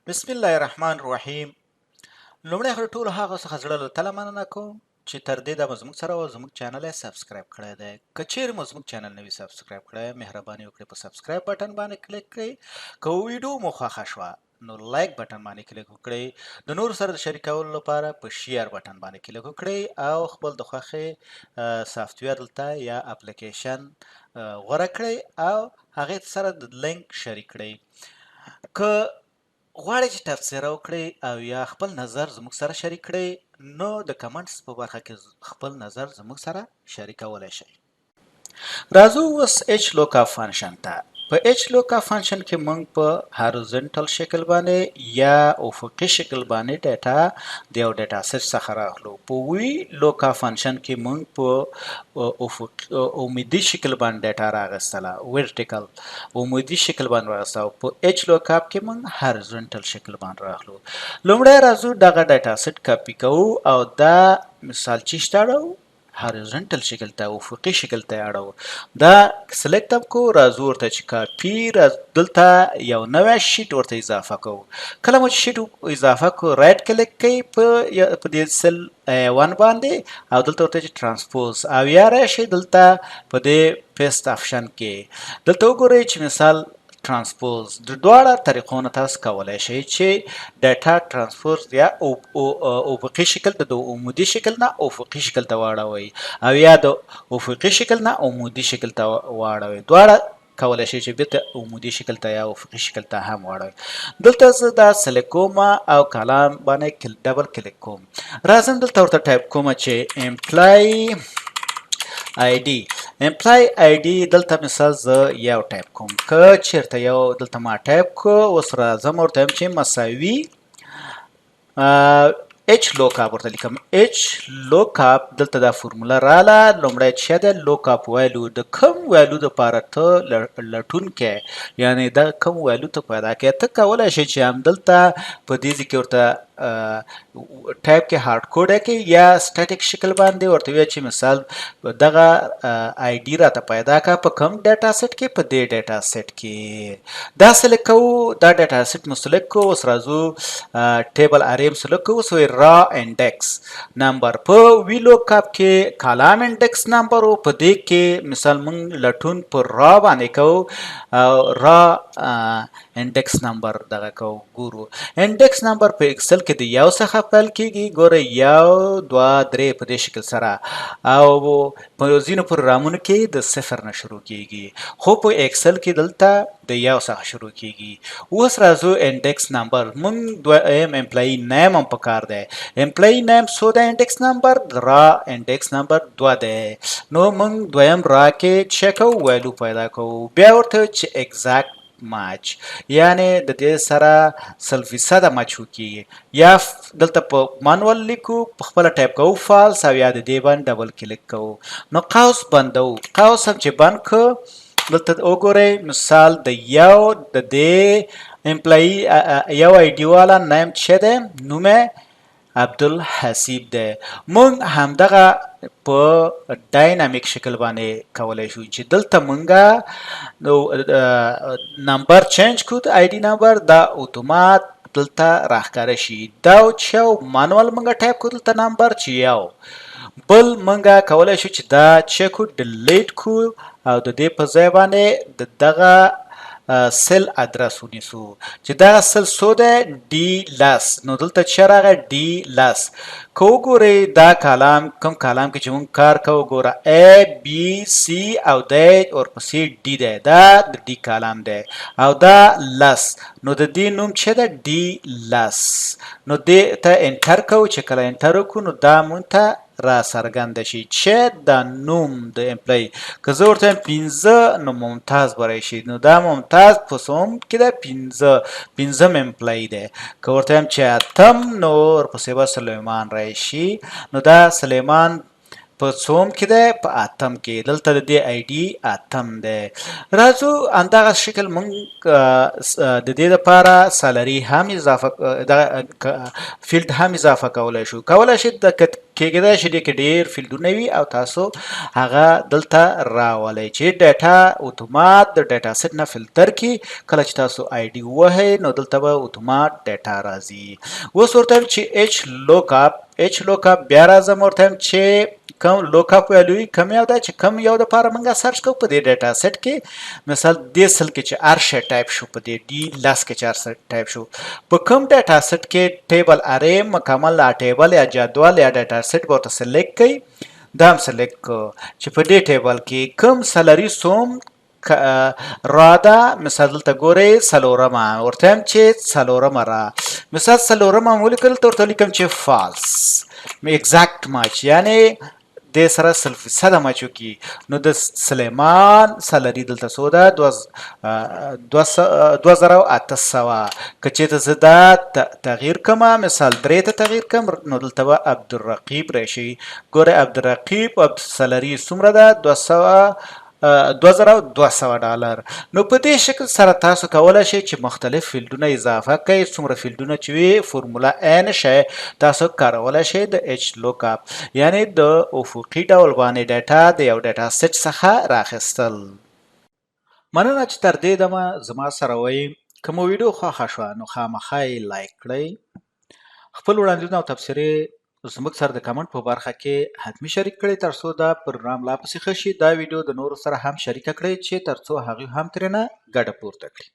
بسم الله الرحمن الرحیم. لومړی خو ټولو هغه څخه زړه له تله مننه کوم چې تر دې دمه زموږ سره او زموږ چینل یې سبسکرایب کړی دی. که چیرې مو زموږ چینل نه وي سبسکرایب کړی، مهرباني وکړئ په سبسکرایب بټن باندې کلیک کړئ. که ویډیو مو خوښه شوه نو لایک بټن باندې کلیک وکړئ. د نورو سره د شریکولو لپاره په شیر بټن باندې کلیک وکړئ او خپل د خوښې سافټویر دلته یا اپلیکیشن غوره کړئ او هغې سره د لینک شریک کړئ. که غواړئ چې تبصره وکړئ او یا خپل نظر زموږ سره شریک کړئ نو د کمنټس په برخه کې خپل نظر زموږ سره شریکولی شئ. راځو اوس اچ لوکاپ فنکشن ته. په اچ لوکاپ فنکشن کې موږ په هارزنټل شکل باندې یا افقي شکل باندې ډیټا د یو ډیټا سیټ څخه راخلو. په وی لوکاپ فنکشن کې موږ په عمودي شکل باندې ډیټا راغستله، ورټیکل عمودي شکل باندې راغسته. او په اچ لوکاپ کې موږ هارزنټل شکل باندې راخلو. لومړی راځو دغه ډیټا سیټ کاپي کوو او دا مثال چې شته هارزنټل شکل ته افقي شکل ته اړو. دا سلیکټ اپ کو راځو ورته چې کاپي دلته یو نوی شیټ ورته اضافه کوو. کله مو چې شیټ اضافه کو رائټ کلیک کوئ په دې سل 1 باندې او دلته ورته چې ترانسپوز او یا راشئ دلته په دې پیسټ آپشن کې دلته وګورئ چې مثال ترانسپوز د دواړه طریقو نه تاسو کولی شئ چې ډیټا ترانسپوز یا افقي شکل ته د عمودي شکل نه افقي شکل ته واړوئ او یا د افقي شکل نه عمودي شکل ته واړوئ. دواړه کولی شئ چې بیرته عمودي شکل ته یا افقي شکل ته هم واړوئ. دلته زه دا سلیکټ کوم او کلام باندې ډبل کلیک کوم. راځم دلته ورته ټایپ کوم چې امپلای امپلای آی ډي دلته مثال زه یو ټایپ کوم. که چیرته یو دلته ما ټایپ کو اوس راځم ورته چې مساوي اچ لوکاپ ورته لیکم. اچ لوکاپ دلته دا فرموله رااله. لومړی چې د لوکاپ ویلو د کم ویلو دپاره ته لټونکی یعنی دا کم ویلو ته پیدا کوي ته کولی شئ چې همدلته په دې ځای کې ورته ټایپ کې هارډ کوډ کې یا سټاټیک شکل باندې ورته وایي چې مثال دغه آی ډي راته پیدا کا په کم ډیټا سیټ کې په دې ډیټا سیټ کې دا سلیکټ کوو. دا ډیټا سیټ مو سلیکټ کوو. اوس راځو ټیبل ارې سلیکټ کوو. اوس را انډیکس نمبر په وی لوکاپ کې کالم انډیکس نمبر او په دې کې مثال موږ لټون پر را باندې کوو را انډیکس نمبر دغه کوو. ګورو انډیکس نمبر په ایکسل کې د یو څخه پیل کیږي. ګوره 1 2 3 په دې شکل سره او په ځینو پروګرامونو کې د 0 نه شروع کیږي خو په ایکسل کې دلته د یو څخه شروع کیږي. اوس راځو انډیکس نمبر موږ دویم امپلای نیم هم پکار دی. امپلای نیم سو د انډیکس نمبر را انډیکس نمبر 2 دی. نو موږ دویم را کې چک او ویلو پیدا کوو. بیا ورته چې ایگزیکټ ماچ یعنی د دې سره 100% مچ وکړي یا دلته په مانوال لیکو په خپل ټایپ کوو فالس او یا د دې باندې ډبل کلیک کوو. نو قوس بندو. قوس هم چې بند کو دلته وګورئ مثال د یو د دې امپلای یو آی ډي والا نیم څه دی نوم عبدالحسیب دی. مونږ همدغه په ډاینامیک شکل باندې کولی شو چې دلته مونږه نمبر چینج کو د آی ډي نمبر دا اتومات دلته راښکاره شي. دا چې مانوال مونږه ټایپ کو دلته نمبر چې یو بل مونږه کولی شو چې دا چک کو ډیلیټ کو او د دې په ځای باندې دغه سل ادرس ونیسو چې دغه سل سو ده ډي لس. نو دلته چې راغی ډي لس که وګورئ دا کالم کوم کالم کې چې مونږ کار کوو ګوره ا بي سي او د ورپسې ډي دی. دا د ډي کالم دی او دا لس. نو د دې نوم چې ده ډي لس. نو دې ته انټر کوو. چې کله انټر وکړو نو دا مونږ ته را څرګنده شي چې دا نوم د امپلای که زه ورته 15 نو ممتاز به راشي. نو دا ممتاز په سوم کې ده 15 امپلای دی. که ورته هم چې اتم نو ورپسې به سلیمان راشي. نو دا سلیمان په څوم کې دی په اتم کې دلته د دې آی ډي اتم دی راځو همدغه شکل موږ د دې لپاره سالري هم اضافه فیلډ هم اضافه کولی شو د کېږدای شي دې کې ډېر فیلډونه وي او تاسو هغه دلته راولئ چې ډیټا اتومات د ډیټا سیټ نه فلټر کی کله چې تاسو آی ډي ووهئ نو دلته به اتومات ډیټا راځي اوس ورته وایم چې ایچ لوک اپ بیا راځم ورته وایم چې کوم لوک اپ ویلو کوم یو دا چې کوم یو د پاره موږ سرچ کوو په دې ډیټا سیټ کې مثال دې سل کې چې ار شی ټایپ شو په دې ډي لاس کې چې ار ټایپ شو په کوم ډیټا سیټ کې ټیبل اره مکمل ټیبل یا جدول یا ډیټا سیټ ورته سلیکټ کړئ دا هم سلیکټ کو چې په دې ټیبل کې کوم سالري سوم رادا مثال دلته ګورئ څلورمه ورته هم چې څلورمه را مثال څلورمه ولیکل ورته لیکم چې فالس ایگزیکټ ماچ یعنی د سره سل فیصده مچو کی نو د سلیمان سالري دلته سو ده 2800 که چېرته زه دا تغییر کما مثال 3 ته تغییر کم نو دلته به عبدالرقیب راشي ګوره عبدالرقیب سالري څومره ده 2200 ډالر نو په دې شکل سره تاسو کولای شئ چې مختلف فیلډونه اضافه کړئ څومره فیلډونه چې وي فورمولا ان شي تاسو کارولای شئ د ایچ لوک اپ یعنی د افقي ډول باندې ډیټا د یو ډیټا سیټ څخه راخیستل مننه چې تر دې دمه زما سره وئ که مو ویډیو خوښه شوه نو خامخا یې لایک کړئ خپل وړاندیزونه او تبصرې زموږ سره د کمنټ په برخه کې حتمی شریک کړئ ترڅو دا پروګرام لا پسې ښه شي دا ویډیو د نورو سره هم شریکه کړئ چې ترڅو هغوی هم ترېنه ګټه پورته کړي